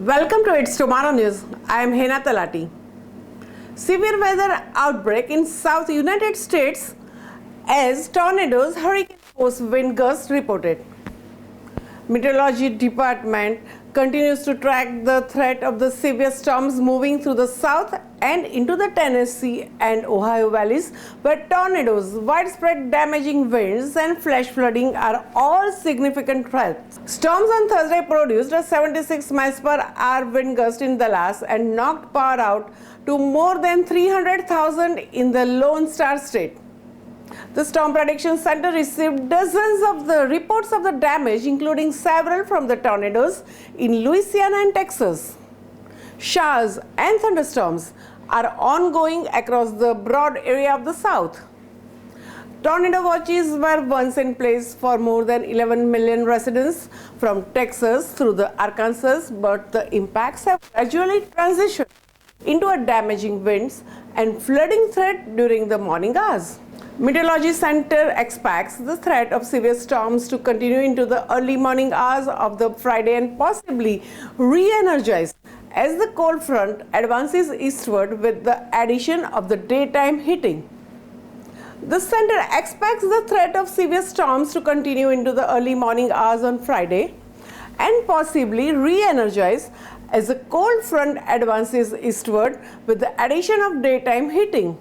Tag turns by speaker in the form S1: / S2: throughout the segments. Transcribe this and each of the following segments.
S1: Welcome to It's Tomorrow News. I am Hena Talati. Severe weather outbreak in South United States as tornadoes, hurricane force wind gusts reported. Meteorology Department continues to track the threat of the severe storms moving through the south and into the Tennessee and Ohio valleys, where tornadoes, widespread damaging winds, and flash flooding are all significant threats. Storms on Thursday produced a 76 miles per hour wind gust in Dallas and knocked power out to more than 300,000 in the Lone Star State. The Storm Prediction Center received dozens of the reports of the damage, including several from the tornadoes in Louisiana and Texas. Showers and thunderstorms are ongoing across the broad area of the South. Tornado watches were once in place for more than 11 million residents from Texas through the Arkansas, but the impacts have gradually transitioned into a damaging winds and flooding threat during the morning hours. Meteorology Center expects the threat of severe storms to continue into the early morning hours of the Friday and possibly re-energize as the cold front advances eastward with the addition of the daytime heating. The center expects the threat of severe storms to continue into the early morning hours on Friday and possibly re-energize as the cold front advances eastward with the addition of daytime heating.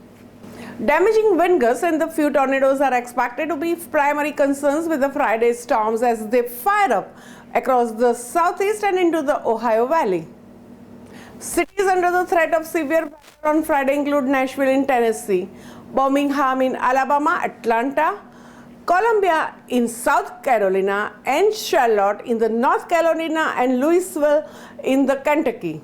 S1: Damaging wind gusts and the few tornadoes are expected to be primary concerns with the Friday storms as they fire up across the southeast and into the Ohio Valley. Cities under the threat of severe weather on Friday include Nashville in Tennessee, Birmingham in Alabama, Atlanta, Columbia in South Carolina, and Charlotte in the North Carolina, and Louisville in the Kentucky.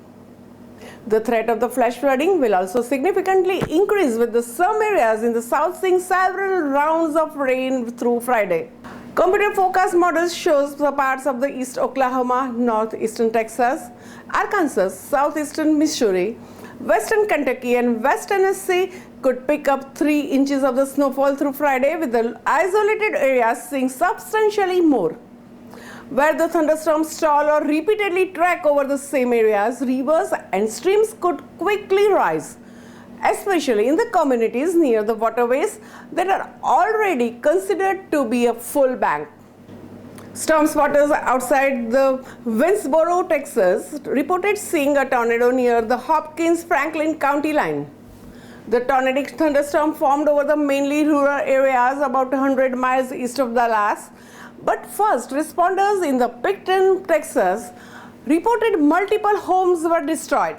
S1: The threat of the flash flooding will also significantly increase, with some areas in the south seeing several rounds of rain through Friday. Computer forecast models shows the parts of the East Oklahoma, northeastern Texas, Arkansas, southeastern Missouri, western Kentucky, and West Tennessee could pick up 3 inches of the snowfall through Friday, with the isolated areas seeing substantially more. Where the thunderstorms stall or repeatedly track over the same areas, rivers and streams could quickly rise, especially in the communities near the waterways that are already considered to be a full bank. Storm spotters outside the Winsboro, Texas, reported seeing a tornado near the Hopkins-Franklin County line. The tornadic thunderstorm formed over the mainly rural areas about 100 miles east of Dallas. But first responders in the Picton, Texas, reported multiple homes were destroyed.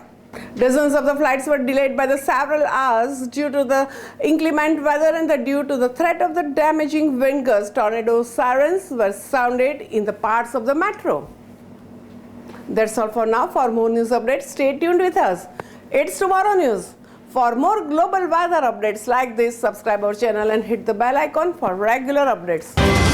S1: Dozens of the flights were delayed by the several hours due to the inclement weather and due to the threat of the damaging wind gusts. Tornado sirens were sounded in the parts of the metro. That's all for now. For more news updates, stay tuned with us. It's Tomorrow News. For more global weather updates like this, subscribe our channel and hit the bell icon for regular updates.